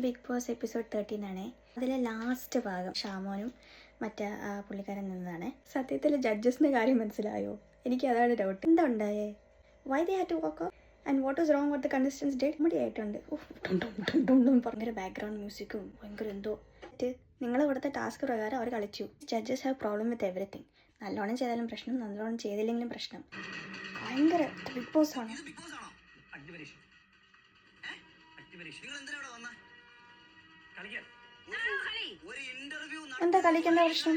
Big boss episode 13 ആണ്. അതിലെ last ഭാഗം ഷാമോനും മറ്റേ പുള്ളിക്കാരൻ നിന്നതാണ്. സത്യത്തിൽ ജഡ്ജസിൻ്റെ കാര്യം മനസ്സിലായോ? എനിക്ക് അതാണ് ഡൗട്ട്. എന്താ ഉണ്ടായേ? Why they had to walk out and what was wrong with the contestants did? മുടിയായിട്ടുണ്ട്. ഭയങ്കര ബാക്ക്ഗ്രൗണ്ട് മ്യൂസിക്കും ഭയങ്കര എന്തോ. നിങ്ങൾ കൊടുത്ത ടാസ്ക് പ്രകാരം അവർ കളിച്ചു. Judges have problem with everything. നല്ലോണം ചെയ്താലും പ്രശ്നം, നല്ലോണം ചെയ്തില്ലെങ്കിലും പ്രശ്നം. ഭയങ്കര ബിഗ് ബോസ് ആണ്. എന്താ കളിക്കുന്ന പ്രശ്നം?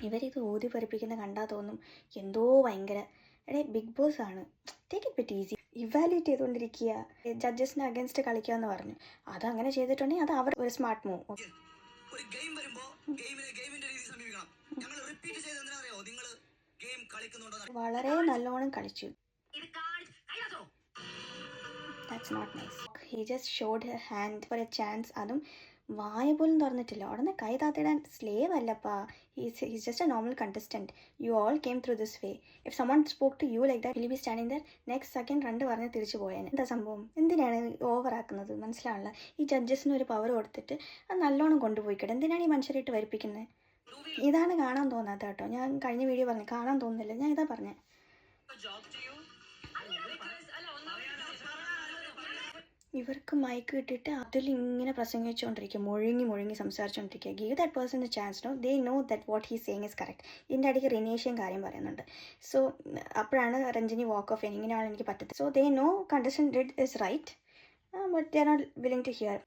ഇവരിത് ഊതി പറിപ്പിക്കുന്ന കണ്ടാൽ തോന്നും എന്തോ ഭയങ്കര. ബിഗ് ബോസ് ആണ്. Take it easy. ഇവാലുവേറ്റ് ചെയ്തുകൊണ്ടിരിക്കുക. ജഡ്ജസിന് അഗൻസ്റ്റ് കളിക്കാന്ന് പറഞ്ഞു. അതങ്ങനെ ചെയ്തിട്ടുണ്ടെങ്കിൽ അത് അവർ ഒരു സ്മാർട്ട് മൂവ്. വളരെ നല്ലോണം കളിച്ചു. That's not nice. He just showed her hand for a chance. അതും വായ പോലും തുറന്നിട്ടില്ല. ഉടനെ കൈ താത്തിടാൻ. Slave അല്ലപ്പാ. He's just a normal contestant. You all came through this way. If someone spoke to you like that, will you be standing there? Next second രണ്ട് പറഞ്ഞ് തിരിച്ചു പോയേനെ. എന്താ സംഭവം? എന്തിനാണ് ഓവറാക്കുന്നത്? മനസ്സിലാവില്ല. ഈ ജഡ്ജസിന് ഒരു പവർ കൊടുത്തിട്ട് അത് നല്ലോണം കൊണ്ടുപോയിക്കട്ടെ. എന്തിനാണ് ഈ മനുഷ്യരായിട്ട് വരിപ്പിക്കുന്നത്? ഇതാണ് കാണാൻ തോന്നാത്ത കേട്ടോ. ഞാൻ കഴിഞ്ഞ വീഡിയോ പറഞ്ഞു കാണാൻ തോന്നുന്നില്ല. ഞാൻ ഇതാ പറഞ്ഞേ. ഇവർക്ക് മൈക്ക് കിട്ടിയിട്ട് അതിലിങ്ങനെ പ്രസംഗിച്ചുകൊണ്ടിരിക്കുക, മുഴുങ്ങി സംസാരിച്ചുകൊണ്ടിരിക്കുക. Give that person a chance. No, they know that what he saying is correct. ഇതിൻ്റെ ഇടയ്ക്ക് റിനേഷ്യൻ കാര്യം പറയുന്നുണ്ട്. സോ അപ്പോഴാണ് രഞ്ജിനി വാക്ക് ഓഫ് ചെയ്യുന്നത്. ഇങ്ങനെയാണ് എനിക്ക് പറ്റത്തില്ല. So they know contestant did is right, but they are not willing to hear.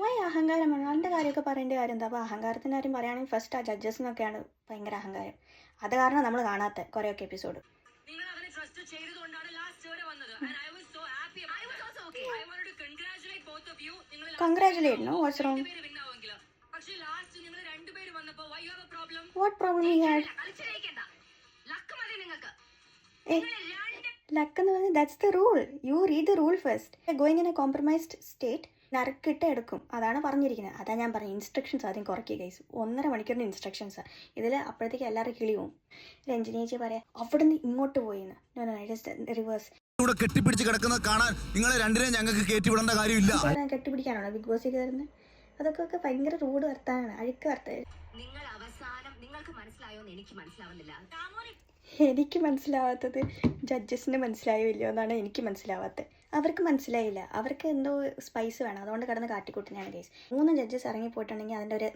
Why അഹങ്കാരമാണ്? അതിൻ്റെ കാര്യമൊക്കെ പറയേണ്ട കാര്യം എന്താ? അപ്പോൾ അഹങ്കാരത്തിൻ്റെ കാര്യം പറയുകയാണെങ്കിൽ ഫസ്റ്റ് ആ ജഡ്ജസിനൊക്കെയാണ് ഭയങ്കര അഹങ്കാരം. അത് കാരണം നമ്മൾ കാണാത്ത കുറേയൊക്കെ episode. Congratulate. No, what's wrong? What problem he had? Luck എന്ന് പറഞ്ഞാൽ that's the rule. You read the rule first. Going in a compromised state നറുക്കിട്ട് എടുക്കും. അതാണ് പറഞ്ഞിരിക്കുന്നത്. അതാ ഞാൻ പറഞ്ഞു. ഇൻസ്ട്രക്ഷൻസ് ആദ്യം കുറയ്ക്കുക ഗൈസ്. 1.5 മണിക്കൂറിൻ്റെ ഇൻസ്ട്രക്ഷൻസാണ് ഇതിൽ. അപ്പോഴത്തേക്ക് എല്ലാവരും കിളി പോവും. രഞ്ജിനി ചേച്ചി പറയാം അവിടെ നിന്ന് ഇങ്ങോട്ട് പോയിന്ന്. റിവേഴ്സ്. കെട്ടിപ്പിടിച്ച് കിടക്കുന്നത് കാണാൻ നിങ്ങളെ രണ്ടിനെ ഞങ്ങൾക്ക് കയറ്റിവിടേണ്ട കാര്യമില്ല. കെട്ടിപ്പിടിക്കാനാണോ ബിഗ് ബോസിൽ കയറുന്നത്? അതൊക്കെ ഭയങ്കര റൂഡ് വർത്താനാണ്, അഴുക്ക് വർത്താനം. എനിക്ക് മനസ്സിലാവാത്തത് ജഡ്ജസിന് മനസ്സിലായോ ഇല്ലയോ എന്നാണ് എനിക്ക് മനസ്സിലാവാത്തത്. അവർക്ക് മനസ്സിലായില്ല. അവർക്ക് എന്തോ സ്പൈസ് വേണം, അതുകൊണ്ട് കിടന്ന് കാട്ടിക്കൂട്ടിനാണ് ഗൈസ്. 3 ജഡ്ജസ് ഇറങ്ങിപ്പോയിട്ടുണ്ടെങ്കിൽ അതിൻ്റെ ഒരു